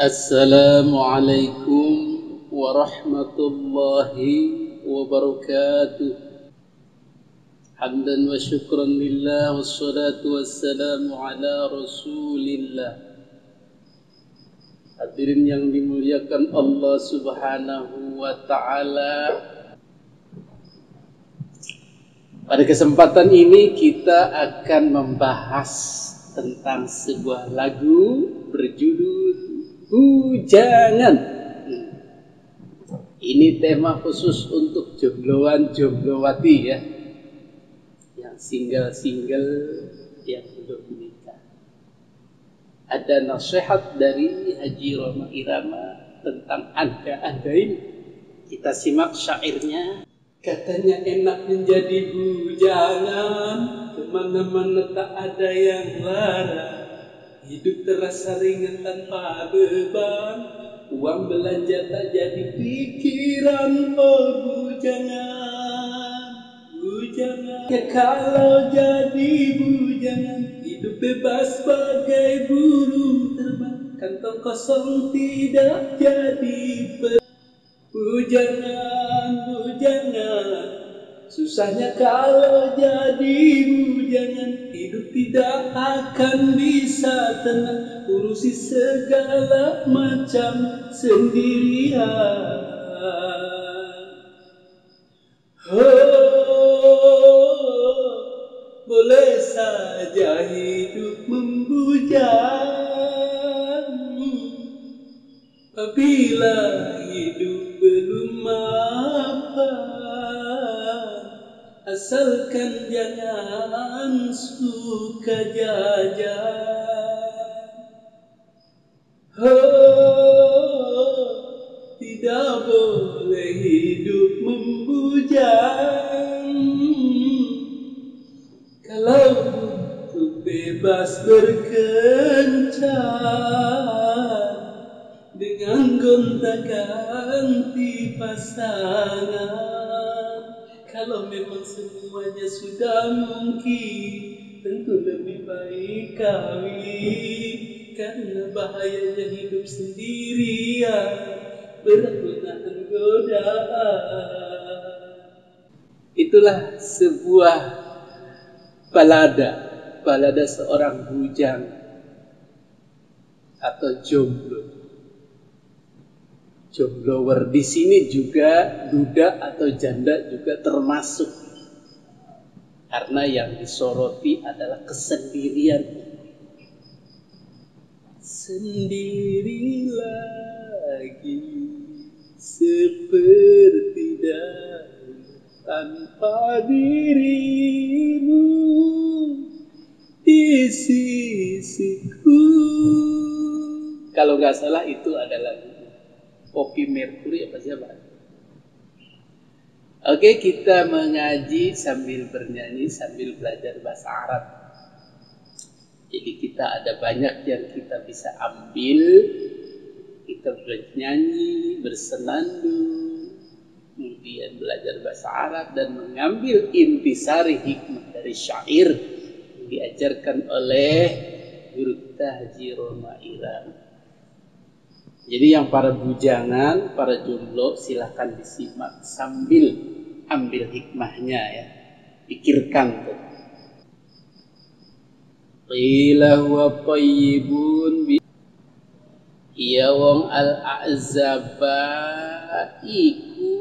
Assalamualaikum warahmatullahi wabarakatuh. Hamdan wa syukran lillah, wassalatu wassalamu ala rasulillah. Hadirin yang dimuliakan Allah subhanahu wa ta'ala, pada kesempatan ini kita akan membahas tentang sebuah lagu berjudul Bujangan. Ini tema khusus untuk jombloan jomblowati ya, yang single yang belum menikah. Ada nasihat dari Haji Roma Irama tentang anda ini. Kita simak syairnya. Katanya enak menjadi bujangan, kemana-mana tak ada yang larang. Hidup terasa ringan tanpa beban, uang belanja tak jadi pikiran. Oh bujangan, bujangan. Ya kalau jadi bujangan, hidup bebas bagai burung terbang, kantong kosong tidak jadi bujangan, bujangan. Susahnya kalau jadi bujangan, hidup tidak akan bisa tenang, urusi segala macam sendirian. Oh, boleh saja hidup membujang apabila hidup belum mapan, asalkan jangan suka jajan. Oh, tidak boleh hidup membujang. Kalau untuk bebas berkencan dengan gonta-ganti pasangan, kalau memang semuanya sudah mungkin, tentu lebih baik kawin, karena bahayanya hidup sendirian, berat menahan godaan. Itulah sebuah balada seorang bujang atau jomblo. Jomblower di sini juga duda atau janda juga termasuk, karena yang disoroti adalah kesendirian. Sendiri lagi seperti dahulu tanpa dirimu di sisiku. Kalau nggak salah itu adalah Poppy Mercury apa siapa? Oke, kita mengaji sambil bernyanyi, sambil belajar bahasa Arab. Jadi kita ada banyak yang kita bisa ambil. Kita bernyanyi, bersenandung, kemudian belajar bahasa Arab dan mengambil intisari hikmah dari syair yang diajarkan oleh Guru kita Haji Roma Irama. Jadi yang para bujangan, para jomblo, silahkan disimak sambil ambil hikmahnya ya. Pikirkan tuh. Qila huwa tayyibun bi ya wong al-a'zaba iku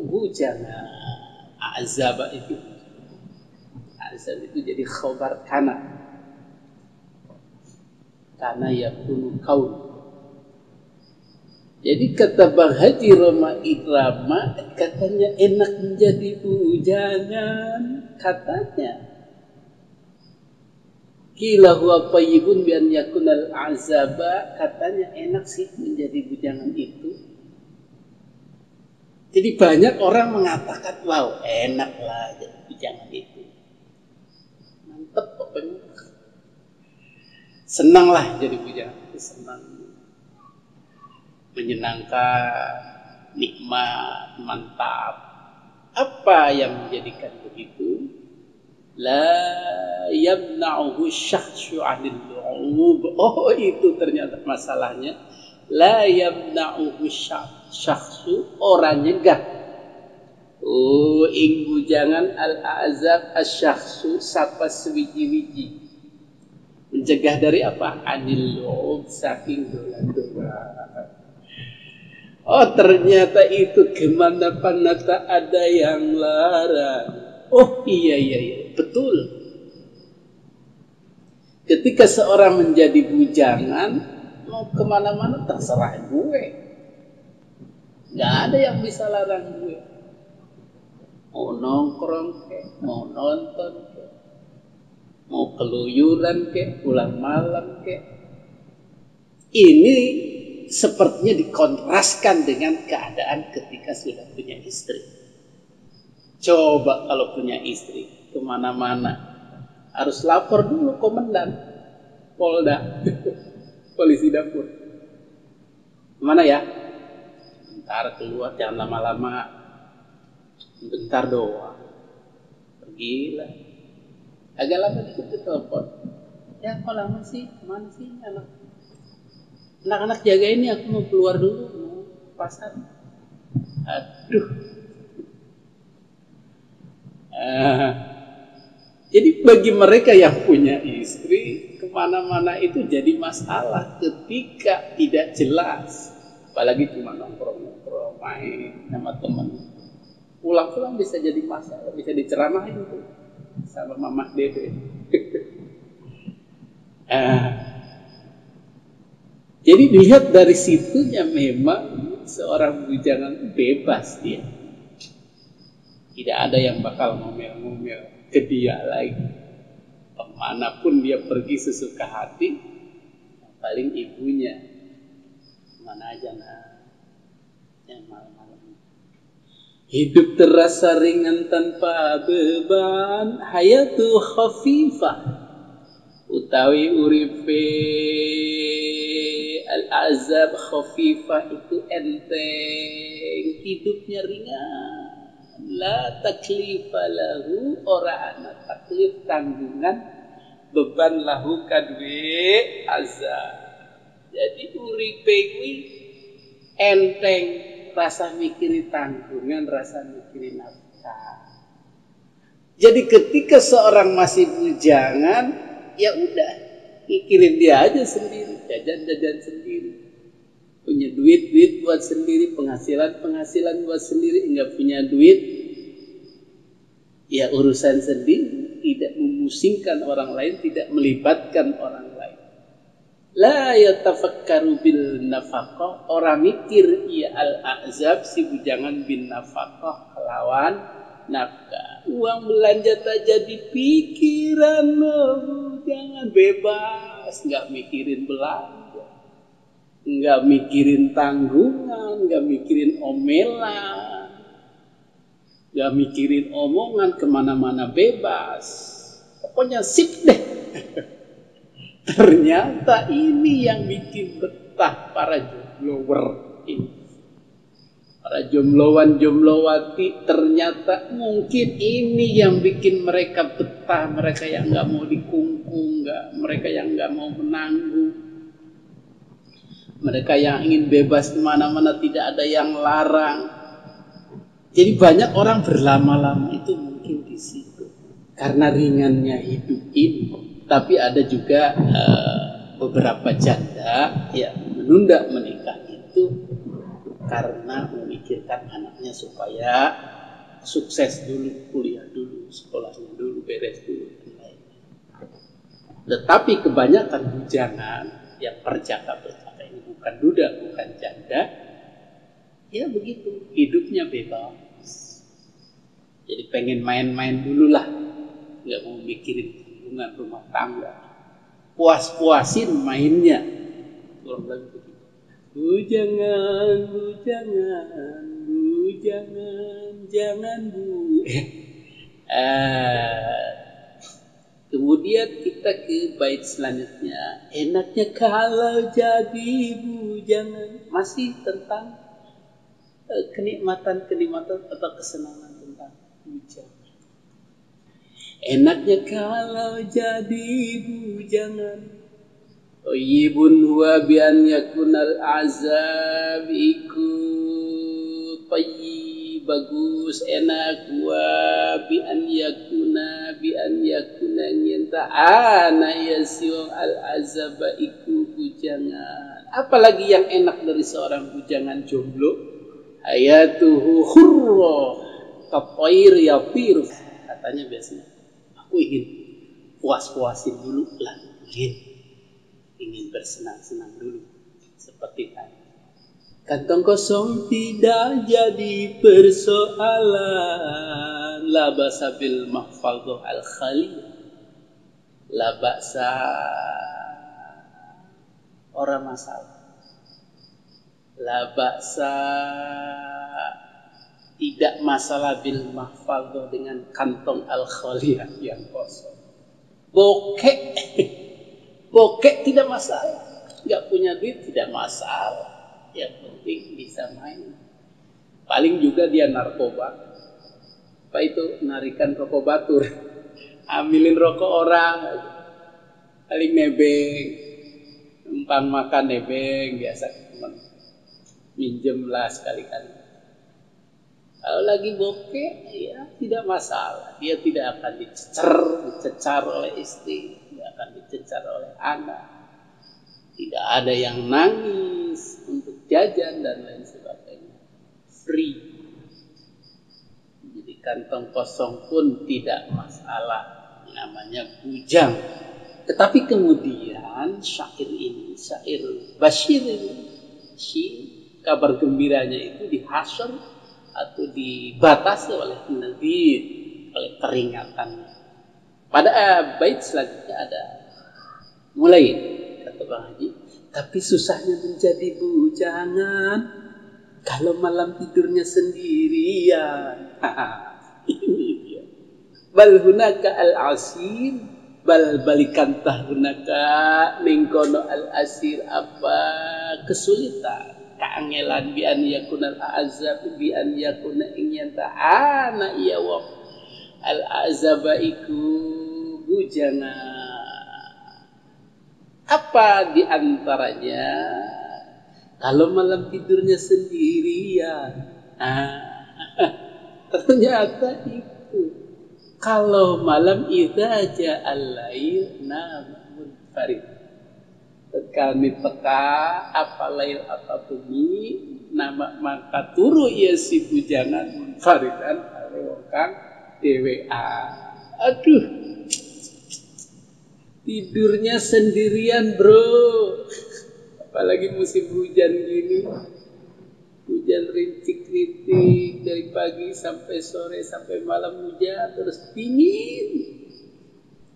bujangan. A'zaba itu. A'zab itu jadi khobar kana. Kana yakunu kaun. Jadi kata Bang Haji Roma Irama, katanya enak menjadi bujangan, katanya. Qila huwa tayyibun bi an yakunal azaba, katanya enak sih menjadi bujangan itu. Jadi banyak orang mengatakan, wow enak lah jadi bujangan itu. Mantep pokoknya. Senang lah jadi bujangan itu, senang. Menyenangkan, nikmat, mantap. Apa yang menjadikan begitu? La yamna'uhu syahsyu 'anil lu'ub. Oh, itu ternyata masalahnya. La yamna'uhu syakhsu, orang nyegah. Oh, ing bujangan al-azab asyakhsu, sapa sewiji-wiji. Mencegah dari apa? Anil lob, saking dolan-dolan. Oh, ternyata itu kemana tak ada yang larang. Oh, iya, betul. Ketika seorang menjadi bujangan, mau kemana-mana terserah gue. Gak ada yang bisa larang gue. Mau nongkrong kek, mau nonton kek, mau keluyuran kek, pulang malam kek. Ini sepertinya dikontraskan dengan keadaan ketika sudah punya istri. Coba kalau punya istri, kemana-mana harus lapor dulu komandan Polda, polisi dapur. Mana ya? Bentar keluar, jangan lama-lama. Bentar doang. Pergilah. Agak lama dikit telepon. Ya kok lama sih? Mana sih anak-anak jaga ini, aku mau keluar dulu, mau pasar. Aduh. Jadi bagi mereka yang punya istri, kemana-mana itu jadi masalah ketika tidak jelas. Apalagi cuma nongkrong-nongkrong, main sama teman. Pulang-pulang bisa jadi masalah, bisa diceramahin tuh sama Mama Dede. Jadi lihat dari situnya memang seorang bujangan bebas dia. Tidak ada yang bakal ngomel-ngomel ke dia lagi. Kemanapun dia pergi sesuka hati, paling ibunya mana aja yang malam-malam. Hidup terasa ringan tanpa beban, hayatu khafifah, utawi uripe al-azab khafifah itu enteng, hidupnya ringan. La taklifa lahu, ora ana taklif tanggungan, beban lahu kadwe azab. Jadi uripe kuwi enteng, rasa mikiri tanggungan, rasa mikiri nafkah. Jadi ketika seorang masih bujangan, ya udah mikirin dia aja sendiri, jajan-jajan sendiri, punya duit buat sendiri, penghasilan buat sendiri. Enggak punya duit, ya urusan sendiri, tidak memusingkan orang lain, tidak melibatkan orang lain. La yatafakkaru bil nafaqah, orang mikir ya al-azab si bujangan bin nafaqah, kelawan nafkah. Uang belanja tak jadi pikiran, jangan bebas, nggak mikirin belanja, nggak mikirin tanggungan, nggak mikirin omelan, nggak mikirin omongan, kemana-mana bebas, pokoknya sip deh. Ternyata ini yang bikin betah para jomblower ini. Para jomblowan-jomblowati, ternyata mungkin ini yang bikin mereka betah. Mereka yang gak mau dikungkung, mereka yang gak mau menanggung, mereka yang ingin bebas kemana-mana, tidak ada yang larang. Jadi banyak orang berlama-lama itu mungkin di situ karena ringannya hidup ini. Tapi ada juga beberapa janda yang menunda menikah itu karena memikirkan anaknya supaya sukses dulu, kuliah dulu, sekolahnya dulu, beres dulu, dan lain-lain. Tetapi kebanyakan bujangan yang perjaka-perjaka ini bukan duda, bukan janda, ya begitu, hidupnya bebas. Jadi pengen main-main dulu lah, nggak mau mikirin hubungan rumah tangga, puas-puasin mainnya. Kurang lebih begitu. Bujangan, jangan bu. Kemudian kita ke bait selanjutnya. Enaknya kalau jadi bujangan, masih tentang kenikmatan atau kesenangan tentang bujangan. Enaknya kalau jadi bujangan, Thayyibun huwa bi an yakunal azab iku tayyib, bagus, enak, huwa bi an yakuna nyenta ana yasiu al azaba iku bujangan. Apalagi yang enak dari seorang bujangan jomblo? Hayatuhu khurra katair yatir. Katanya biasanya, aku ingin puas-puasin dulu lah, ingin bersenang-senang dulu seperti tadi. Kantong kosong tidak jadi persoalan. La ba'sa bil mahfadhah al khali. La ba'sa, orang masalah. La ba'sa, tidak masalah bil mahfadhah dengan kantong al khaliyah yang kosong. Bokek, bokek tidak masalah. Gak punya duit tidak masalah. Yang penting bisa main. Paling juga dia narkoba. Apa itu? Narikan rokok batur. Ambilin rokok orang. Paling nebeng. Numpang makan nebeng. Biasa teman. Minjem lah sekali-kali. Kalau lagi bokeh, ya tidak masalah. Dia tidak akan dicecar oleh istri. Tidak akan dicecar oleh anak. Tidak ada yang nangis untuk jajan dan lain sebagainya. Free. Jadi kantong kosong pun tidak masalah. Namanya bujang. Tetapi kemudian syair ini, syair Bashir ini, kabar gembiranya itu dihasar atau dibatasi oleh nadir, oleh peringatannya. Pada bait selanjutnya ada mulai, kata Bang Haji, tapi susahnya menjadi bujangan kalau malam tidurnya sendirian. Ini dia. Bal hunaka al-asir, bal balikan tahunaka mengkono al-asir, apa kesulitan, keangelan bi an yakunal azab, bi an yakuna ingin ta'ana iya wa al-azaba iku bujangan. Apa diantaranya? Kalau malam tidurnya sendirian. Ternyata itu. Kalau malam idza ja'al lail namun farid. Kami teka apa lail apa bumi nama maka turu ia si bujangan munfaridan alewokang DWA. Aduh. Tidurnya sendirian bro. Apalagi musim hujan gini. Hujan rintik-rintik dari pagi sampai sore sampai malam hujan terus dingin.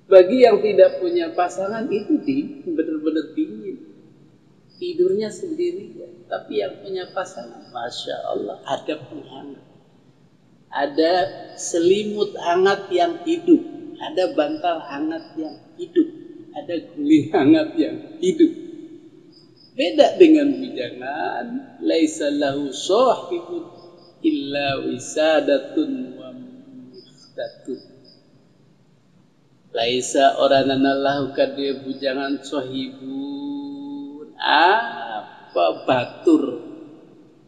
Bagi yang tidak punya pasangan itu benar-benar dingin. Tidurnya sendirian. Tapi yang punya pasangan, Masya Allah, ada penghangat. Ada selimut hangat yang hidup. Ada bantal hangat yang hidup. Ada guling hangat yang hidup. Beda dengan bujangan. Laisa lahu sahibun illa wisadatun wa mikhdatun. Laisa orangana lahu kadya bujangan sahibun. Apa batur?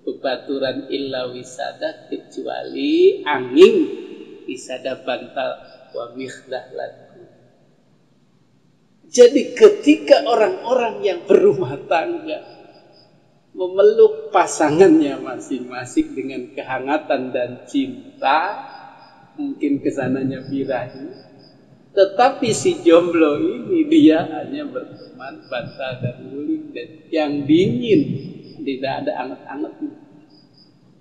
Bebaturan illa wisada kecuali angin. Wisada bantal wa mikhdatun. Jadi ketika orang-orang yang berumah tangga memeluk pasangannya masing-masing dengan kehangatan dan cinta, mungkin kesananya birahi, tetapi si jomblo ini dia hanya berteman bantal dan guling dan yang dingin, tidak ada anget-angetnya.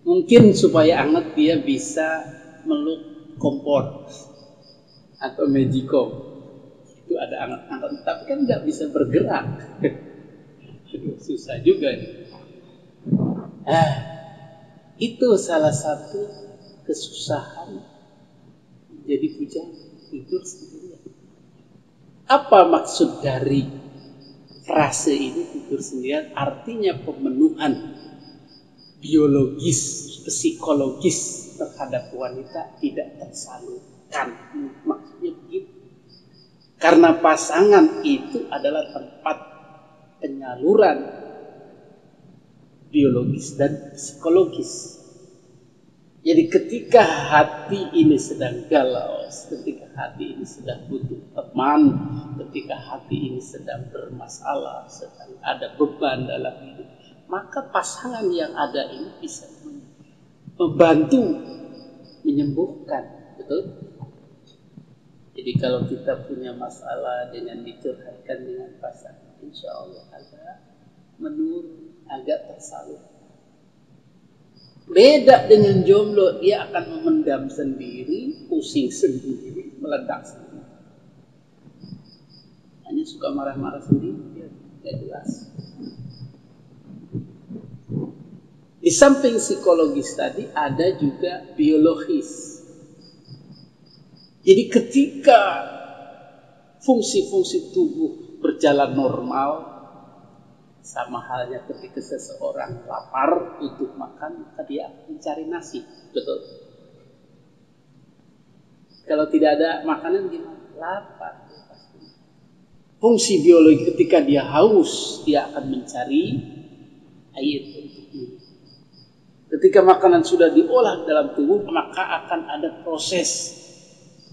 Mungkin supaya anget dia bisa meluk kompor atau magicom. Itu ada anget-anget, tapi kan nggak bisa bergerak. Susah juga nih. Itu salah satu kesusahan jadi bujangan, tidur sendirian. Apa maksud dari frase ini tidur sendirian? Artinya pemenuhan biologis, psikologis terhadap wanita tidak tersalurkan. Maksudnya begitu. Karena pasangan itu adalah tempat penyaluran biologis dan psikologis. Jadi ketika hati ini sedang galau, ketika hati ini sedang butuh teman, ketika hati ini sedang bermasalah, sedang ada beban dalam hidup, maka pasangan yang ada ini bisa membantu menyembuhkan, betul? Jadi kalau kita punya masalah dengan dicurhatkan dengan pasangan, insya Allah agak menurun, agak tersalur. Beda dengan jomblo, dia akan memendam sendiri, pusing sendiri, meledak sendiri. Hanya suka marah-marah sendiri, dia tidak jelas. Di samping psikologis tadi ada juga biologis. Jadi ketika fungsi-fungsi tubuh berjalan normal, sama halnya ketika seseorang lapar untuk makan, maka dia mencari nasi, betul? Kalau tidak ada makanan gimana? Lapar. Fungsi biologi ketika dia haus, dia akan mencari air untuk minum. Ketika makanan sudah diolah dalam tubuh, maka akan ada proses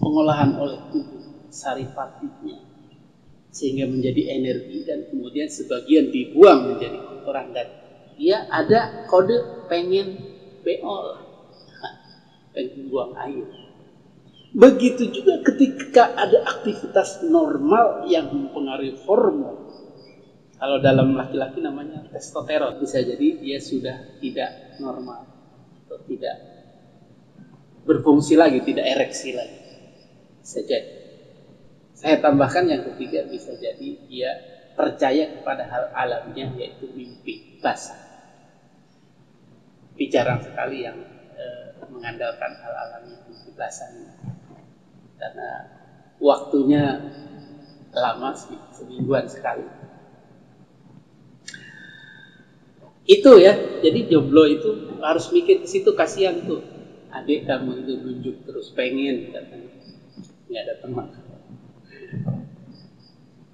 pengolahan oleh tubuh saripatinya, sehingga menjadi energi dan kemudian sebagian dibuang menjadi kotoran dan dia ada kode pengen beol, pengen buang air. Begitu juga ketika ada aktivitas normal yang mempengaruhi hormon. Kalau dalam laki-laki namanya testosteron, bisa jadi dia sudah tidak normal atau tidak berfungsi lagi, tidak ereksi lagi. Bisa jadi. Saya tambahkan yang ketiga, bisa jadi dia percaya kepada hal alamnya, yaitu mimpi basah. Tapi jarang sekali yang mengandalkan hal alamnya, mimpi basah ini. Karena waktunya lama, semingguan sekali. Itu ya, jadi jomblo itu harus mikir ke situ, kasihan tuh. Adik kamu itu nunjuk terus pengen, katanya. Nggak ada teman.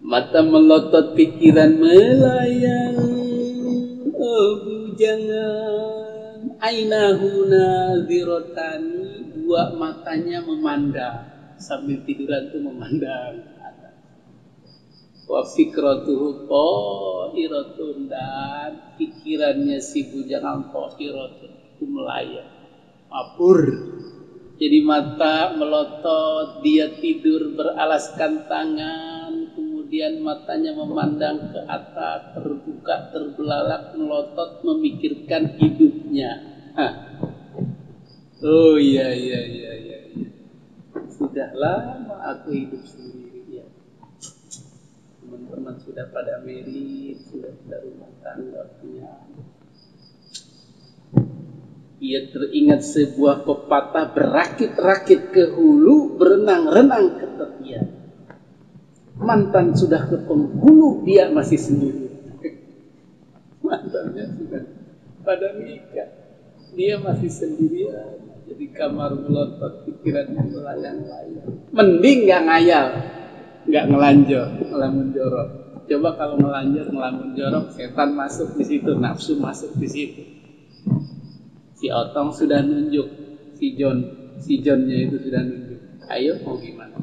Mata melotot, pikiran melayang, oh bujangan, ainahu nadhirotani, dua matanya memandang, sambil tiduran tuh memandang ke atas. Wa fikratuhu tahiratun, dan pikirannya si bujangan tahiratun itu melayang, mabur. Jadi mata melotot, dia tidur beralaskan tangan, kemudian matanya memandang ke atas, terbuka, terbelalak, melotot, memikirkan hidupnya. Oh iya. Sudah lama aku hidup sendiri ya. Teman-teman sudah pada merit, sudah pada rumah tangga punya. Ia teringat sebuah pepatah, berakit-rakit ke hulu, berenang-renang ke tepian. Mantan sudah ke penghulu, dia masih sendiri. Mantannya sudah pada nikah, dia masih sendirian. Jadi kamar melotot, pikirannya melayang-layang. Mending gak ngayal, gak ngelanjor, ngelamun jorok. Coba kalau ngelanjor, ngelamun jorok, setan masuk di situ, nafsu masuk di situ. Si Otong sudah nunjuk, si Johnnya itu sudah nunjuk. Ayo mau gimana?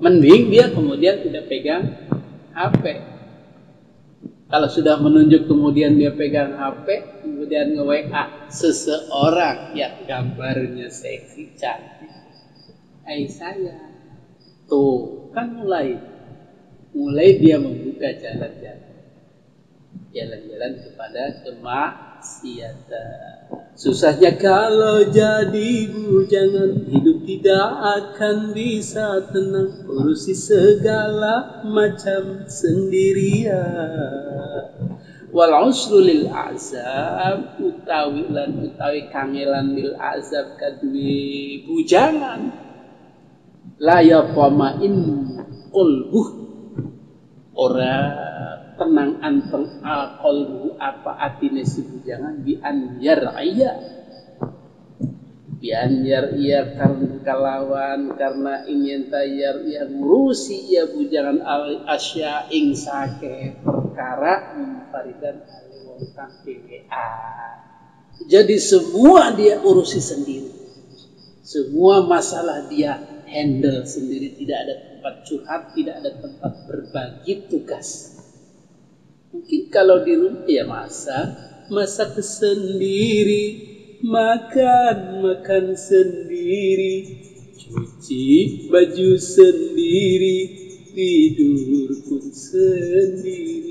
Mending dia kemudian tidak pegang HP. Kalau sudah menunjuk kemudian dia pegang HP, kemudian nge-WA seseorang yang gambarnya seksi cantik. Hai saya. Tuh, kan mulai dia membuka jalan-jalan kepada kemaksiatan. Susahnya kalau jadi bujangan, hidup tidak akan bisa tenang, urusi segala macam sendirian. Wal usru lil azab, utawi kangelan lil azab kadwi bujangan. La yaqamain qalbuh, ora tenang anteng qalbu apa atine si bujangan, bi anjar iya karena kalawan, karena ingin tayar ia ngurusi ia bujangan al asya ing sake perkara perkara munfaridan ale wong kang dhewean. Jadi semua dia urusi sendiri. Semua masalah dia handle sendiri, tidak ada tempat curhat, tidak ada tempat berbagi tugas. Mungkin kalau di rumah ya masak sendiri, makan sendiri, cuci baju sendiri, tidur pun sendiri.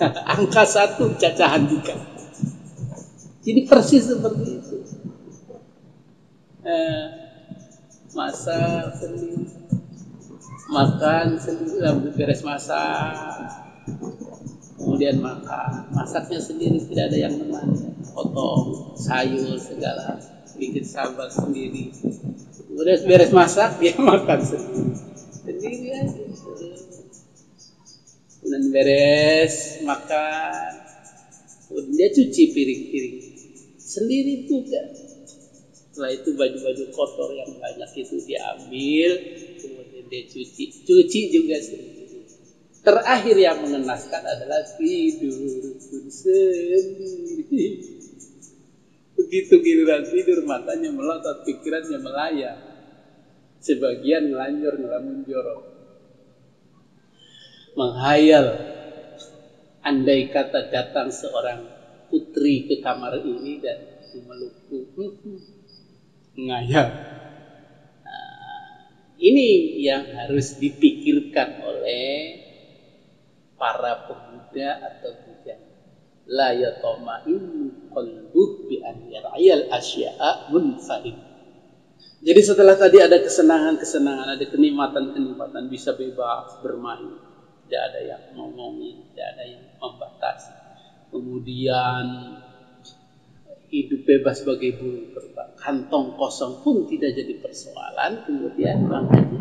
Angka 1 cacahan juga. Jadi persis seperti itu. Masak sendiri, makan sendiri, beres masak, kemudian masaknya sendiri, tidak ada yang menemani, potong sayur segala, bikin sambal sendiri, kemudian beres masak dia makan sendiri aja, kemudian beres makan, kemudian dia cuci piring-piring sendiri juga. Setelah itu baju-baju kotor yang banyak itu diambil, kemudian dia cuci juga sendiri. Terakhir yang mengenaskan adalah tidur pun sendiri. Begitu giliran tidur, matanya melotot, pikirannya melayang. Sebagian ngelanjur, ngelamun jorok. Menghayal, andai kata datang seorang putri ke kamar ini dan memelukku. Ngayal. Ini yang harus dipikirkan oleh para pemuda atau bujang. La yatama'innu qalbuh bi an yar'ayal asya'a munfarid. Jadi setelah tadi ada kesenangan-kesenangan, ada kenikmatan-kenikmatan, bisa bebas bermain, tidak ada yang ngomongin, tidak ada yang membatasi. Kemudian hidup bebas sebagai burung terbang, kantong kosong pun tidak jadi persoalan. Kemudian Bang Haji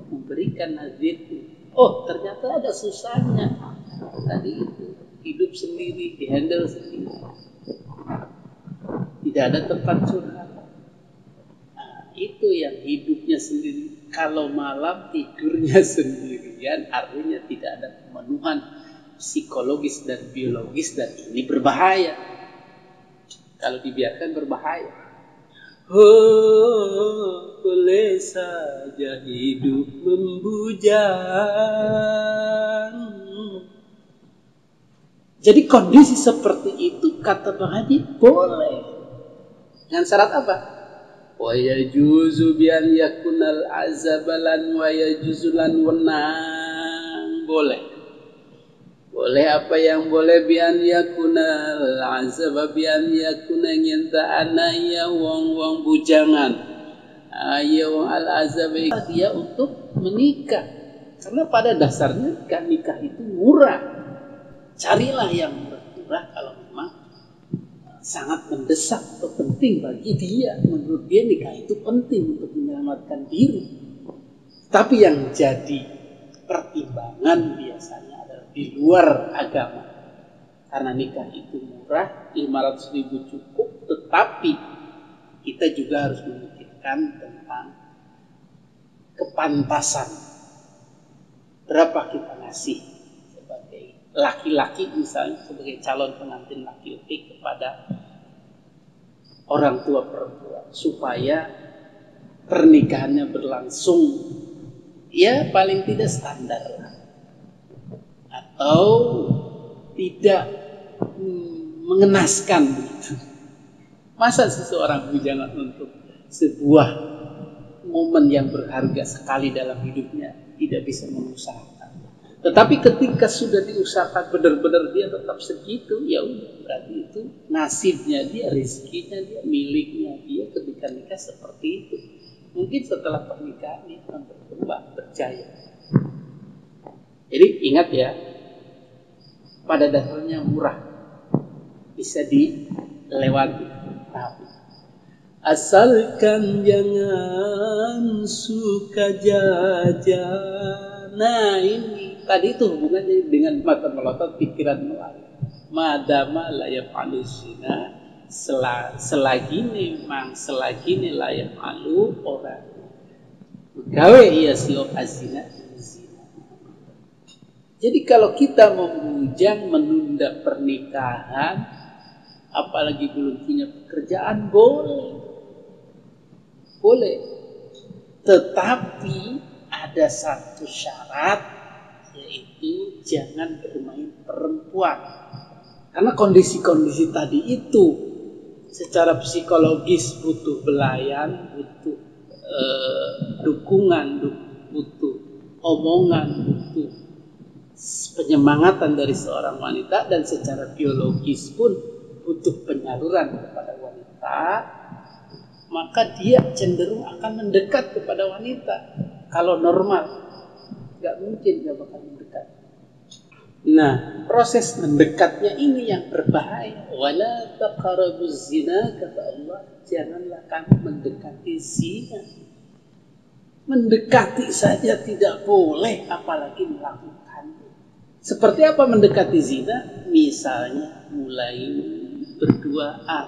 memberikan nazir, oh ternyata ada susahnya tadi itu, hidup sendiri, dihandle sendiri, tidak ada tempat curhat. Itu yang hidupnya sendiri. Kalau malam tidurnya sendirian, artinya tidak ada pemenuhan psikologis dan biologis, dan ini berbahaya. Kalau dibiarkan berbahaya. Oh, boleh saja hidup membujang. Jadi kondisi seperti itu kata Bang Haji boleh. Dengan syarat apa? Wa yajuzu bi an yakunal azabalan wa yajuzulan wenang. Boleh. Boleh apa yang boleh bian yakunal azab bian yakuna nyenta anaya wong bujangan. Ayo al azab dia untuk menikah. Karena pada dasarnya nikah itu murah. Carilah yang murah kalau memang sangat mendesak atau penting bagi dia. Menurut dia nikah itu penting untuk menyelamatkan diri. Tapi yang jadi pertimbangan biasanya di luar agama, karena nikah itu murah, 500.000 cukup, tetapi kita juga harus memikirkan tentang kepantasan. Berapa kita ngasih sebagai laki-laki, misalnya sebagai calon pengantin laki-laki kepada orang tua perempuan, supaya pernikahannya berlangsung ya paling tidak standar lah, atau tidak mengenaskan begitu. Masa seseorang bujangan untuk sebuah momen yang berharga sekali dalam hidupnya tidak bisa mengusahakan. Tetapi ketika sudah diusahakan benar-benar dia tetap segitu, ya udah, berarti itu nasibnya dia, rezekinya dia, miliknya dia ketika nikah seperti itu. Mungkin setelah pernikahan dia akan berkembang, berjaya. Jadi ingat ya, pada dasarnya murah, bisa dilewati. Tapi asalkan jangan suka jajan. Nah ini tadi itu hubungannya dengan mata melotot, pikiran melayang. Madama la yaf'alu zina, selagi nih la yaf'alu orang gawe iya sio azina. Jadi kalau kita membujang, menunda pernikahan, apalagi belum punya pekerjaan, boleh. Boleh. Tetapi ada satu syarat, yaitu jangan bermain perempuan. Karena kondisi-kondisi tadi itu secara psikologis butuh belayan, butuh dukungan, butuh omongan, butuh penyemangatan dari seorang wanita, dan secara biologis pun butuh penyaluran kepada wanita, maka dia cenderung akan mendekat kepada wanita. Kalau normal, nggak mungkin nggak bakal mendekat. Nah, proses mendekatnya ini yang berbahaya. Wala taqrabuz zina, kata Allah, janganlah kamu mendekati zina. Mendekati saja tidak boleh, apalagi melakukannya. Seperti apa mendekati zina? Misalnya mulai berduaan.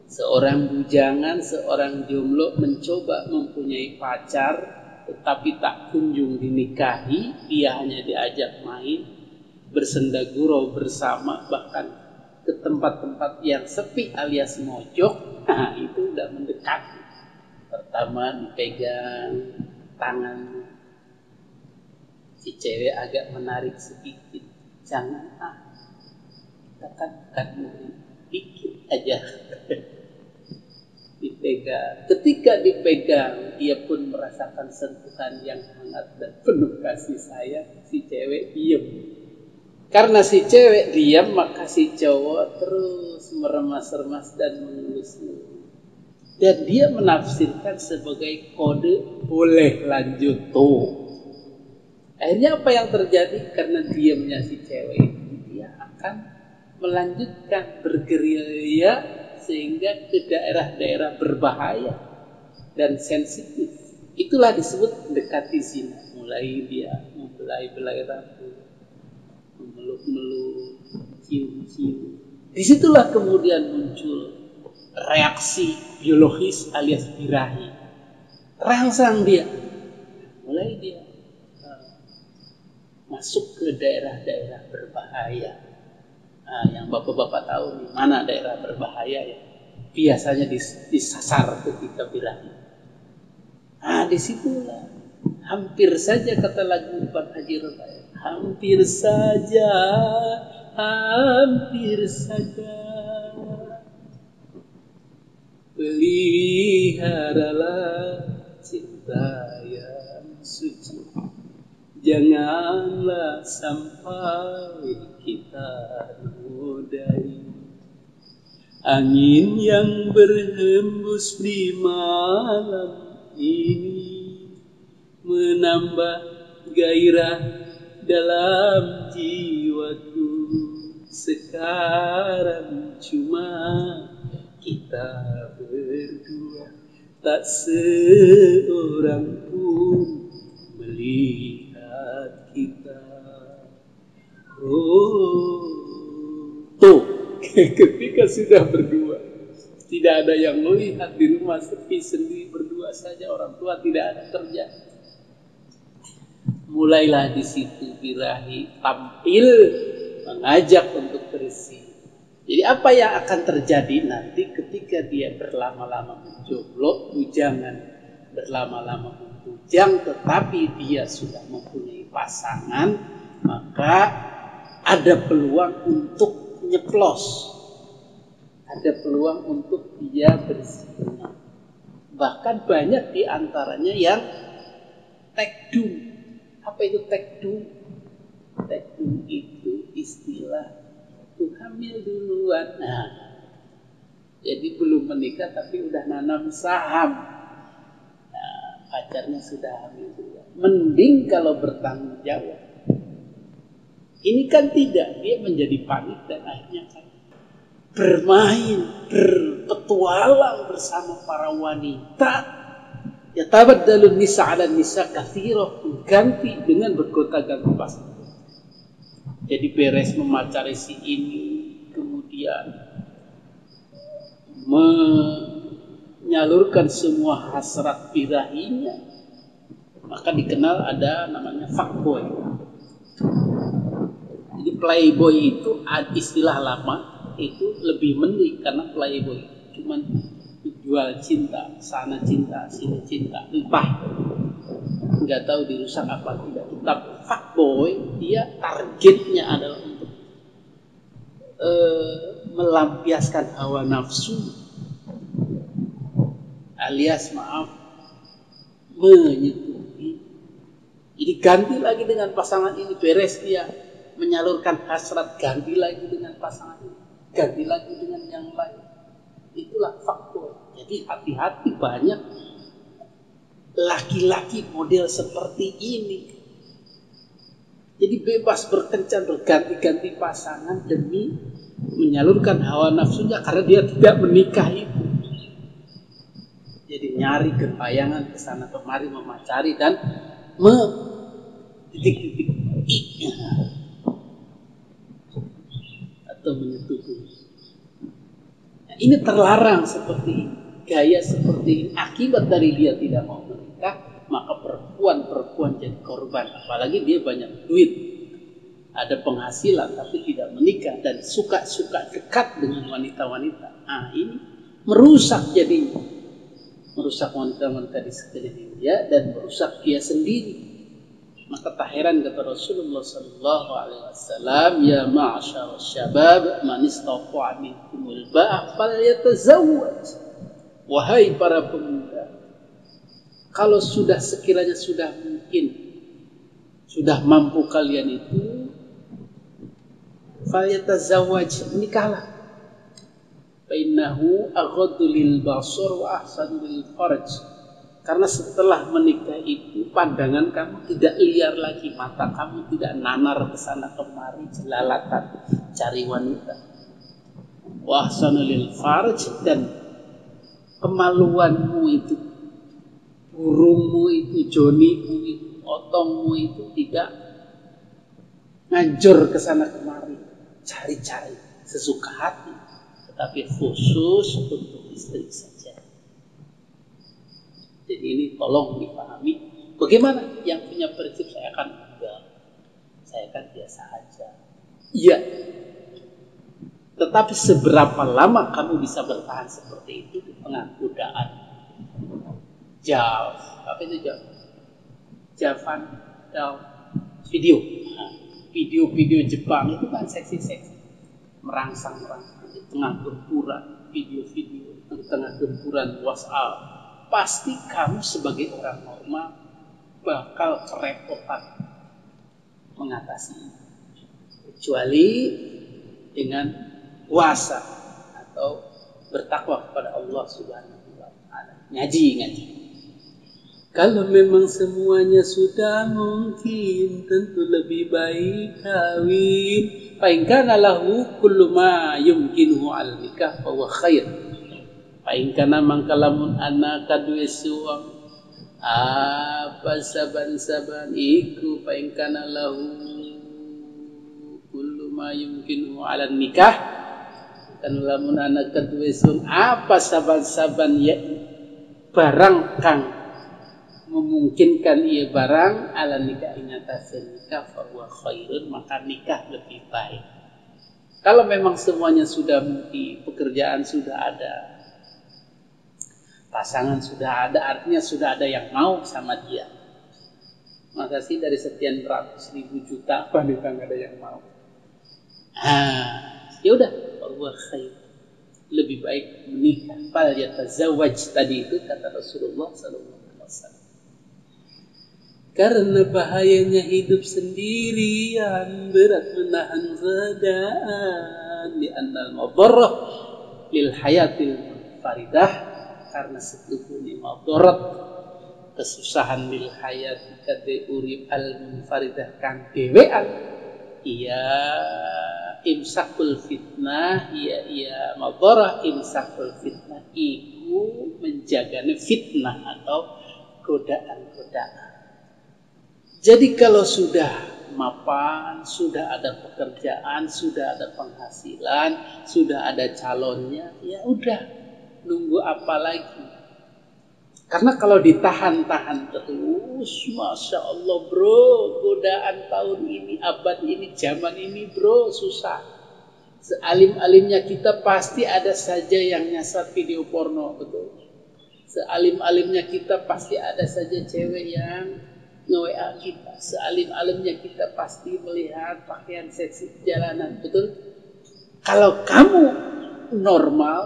Seorang bujangan, seorang jomblo mencoba mempunyai pacar, tetapi tak kunjung dinikahi, dia hanya diajak main, bersendagurau bersama, bahkan ke tempat-tempat yang sepi alias mojok. Nah, itu udah mendekati. Pertama dipegang tangannya, si cewek agak menarik sedikit, jangan tekan dikit aja. Dipegang. Ketika dipegang, dia pun merasakan sentuhan yang hangat dan penuh kasih sayang. Si cewek diam. Karena si cewek diam, maka si cowok terus meremas-remas dan mengelus-elus. Dan dia menafsirkan sebagai kode boleh lanjut tuh. Akhirnya apa yang terjadi? Karena diamnya si cewek, dia akan melanjutkan bergerilya sehingga ke daerah-daerah berbahaya dan sensitif. Itulah disebut mendekati zina. Mulai dia membelai-belai rambut, memeluk-meluk, cium-cium. Disitulah kemudian muncul reaksi biologis alias birahi. Terangsang dia. Mulai dia masuk ke daerah-daerah berbahaya. Nah, yang bapak-bapak tahu nih, mana daerah berbahaya ya? Biasanya disasar ketika birahi. Nah, disitulah hampir saja, kata lagu Pak Haji Robaik, hampir saja peliharalah cinta yang suci. Janganlah sampai kita nodai angin yang berhembus di malam ini, menambah gairah dalam jiwaku. Sekarang cuma kita berdua, tak seorang pun melihat kita. Tuh, ketika sudah berdua, tidak ada yang melihat, di rumah sepi sendiri berdua saja, orang tua tidak ada kerja. Mulailah di situ birahi tampil mengajak untuk bersih. Jadi apa yang akan terjadi nanti ketika dia berlama-lama menjomblo, bujangan berlama-lama membujang, tetapi dia sudah mempunyai pasangan, maka ada peluang untuk nyeplos, ada peluang untuk dia berzina. Bahkan banyak di antaranya yang tekdum. Apa itu tekdum? Tekdum itu istilah itu hamil duluan. Nah, jadi belum menikah tapi udah nanam saham. Nah, pacarnya sudah hamil duluan. Mending kalau bertanggung jawab. Ini kan tidak, dia menjadi panik dan akhirnya kan bermain, berpetualang bersama para wanita. Ya tabaddalun nisa 'ala nisa katsira, ganti dengan bergonta-ganti pasangan. Jadi beres memacari si ini, kemudian menyalurkan semua hasrat birahinya, maka dikenal ada namanya fuckboy. Jadi playboy itu istilah lama, itu lebih mending karena playboy cuman jual cinta, sana cinta, sini cinta, entah nggak tahu dirusak apa tidak. Tapi fuckboy dia targetnya adalah untuk melampiaskan hawa nafsu, alias maaf menyetupi. Jadi ganti lagi dengan pasangan ini, beres dia menyalurkan hasrat, ganti lagi dengan pasangan ini, ganti lagi dengan yang lain. Itulah fuckboy. Jadi hati-hati, banyak laki-laki model seperti ini. Jadi bebas berkencan, berganti-ganti pasangan demi menyalurkan hawa nafsunya karena dia tidak menikah itu. Jadi nyari gentayangan kesana kemari, memacari dan titik-titik atau menyetubuhi. Nah, ini terlarang seperti ini, gaya seperti ini. Akibat dari dia tidak mau menikah, maka perempuan jadi korban. Apalagi dia banyak duit, ada penghasilan tapi tidak menikah dan suka-suka dekat dengan wanita-wanita. Nah, ini merusak jadinya, merusak wanita-wanita di sekeliling dia dan merusak dia sendiri. Maka tak heran kata Rasulullah sallallahu alaihi wasallam, ya ma'syar syabab man istata'a minkumul ba'a falyatazawwaj. Wahai para pemuda, kalau sudah sekiranya sudah mungkin, sudah mampu kalian itu, falyatazawwaj, nikahlah. Fa innahu aghaddu lil basar wa ahsanu lil farj. Karena setelah menikah itu pandangan kamu tidak liar lagi, mata kamu tidak nanar ke sana kemari jelalatan cari wanita. Wa ahsanu lil farj, dan kemaluanmu itu, burungmu itu, jonimu itu, otongmu itu tidak ngancur ke sana kemari cari-cari sesuka hati, tetapi khusus untuk istri saja. Jadi ini tolong dipahami. Bagaimana yang punya prinsip saya akan enggak, saya akan biasa aja. Iya. Tetapi seberapa lama kamu bisa bertahan seperti itu di tengah godaan? Apa itu Javan video. Nah, video-video Jepang itu kan seksi-seksi, merangsang-merangsang di tengah gempuran video-video, di tengah gempuran WhatsApp. Pasti kamu sebagai orang normal bakal kerepotan mengatasi ini, kecuali dengan puasa atau bertakwa kepada Allah Subhanahu wa Ta'ala. Ngaji. Kalau memang semuanya sudah mungkin, tentu lebih baik kawin. Fa in kana lahu kullu ma yumkinuhu al nikah fa huwa khair. Paling kana mangkalamun anak kadue suang apa saban-saban iku paling kana lahu kullu ma yumkinu ala nikah, kan lamun anak kadue suang apa saban-saban ya barang kang memungkinkan ia barang ala nikah ingatasi nikah fa huwa khairun, maka nikah lebih baik. Kalau memang semuanya sudah mungkin, pekerjaan sudah ada, pasangan sudah ada, artinya sudah ada yang mau sama dia. Masa sih dari sekian ratus ribu juta wanita nggak ada yang mau? Ya udah, Allah khair, lebih baik menikah. Fal yatazawwaj tadi itu kata Rasulullah sallallahu alaihi wasallam. Karena bahayanya hidup sendirian, berat menahan godaan, di annal madarrah lil hayatil faridah. Karena sesungguhnya madarat kesusahan lil hayat kade urip al munfaridah kang dewean, iya imsakul fitnah, iya madarah imsakul fitnah iku menjagane fitnah atau godaan-godaan. Jadi kalau sudah mapan, sudah ada pekerjaan, sudah ada penghasilan, sudah ada calonnya, ya udah, nunggu apa lagi? Karena kalau ditahan-tahan terus, Masya Allah bro, godaan tahun ini, abad ini, zaman ini bro, susah. Sealim-alimnya kita pasti ada saja yang nyasar video porno, betul. Sealim-alimnya kita pasti ada saja cewek yang nge-WA kita. Sealim-alimnya kita pasti melihat pakaian seksi di jalanan, betul. Kalau kamu normal,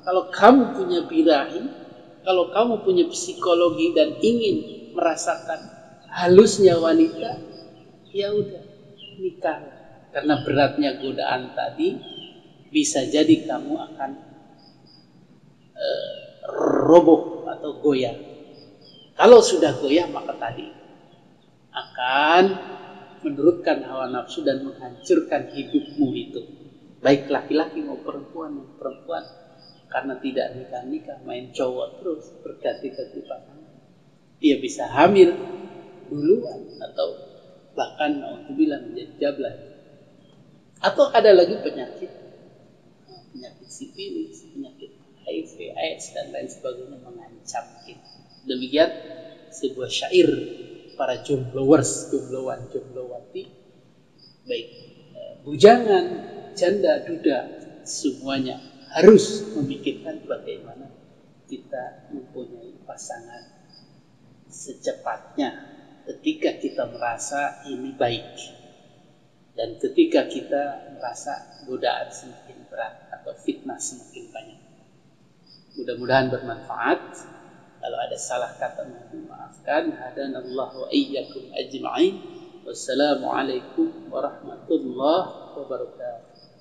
kalau kamu punya birahi, kalau kamu punya psikologi dan ingin merasakan halusnya wanita, ya udah nikah. Karena beratnya godaan tadi bisa jadi kamu akan roboh atau goyah. Kalau sudah goyah maka tadi akan menurutkan hawa nafsu dan menghancurkan hidupmu itu. Baik laki-laki maupun perempuan. Karena tidak nikah-nikah, main cowok terus, berganti-ganti pasangan. Dia bisa hamil duluan atau bahkan alhamdulillah menjadi jablah. Atau ada lagi penyakit sifilis, penyakit HIV, AIDS dan lain sebagainya mengancam kita. Demikian sebuah syair para jomblowers, jomblowati, baik bujangan, janda, duda, semuanya harus memikirkan bagaimana kita mempunyai pasangan secepatnya ketika kita merasa ini baik. Dan ketika kita merasa godaan semakin berat atau fitnah semakin banyak. Mudah-mudahan bermanfaat. Kalau ada salah kata mohon maafkan. Hadanallahu wa iyyakum ajma'in. Wassalamualaikum warahmatullahi wabarakatuh.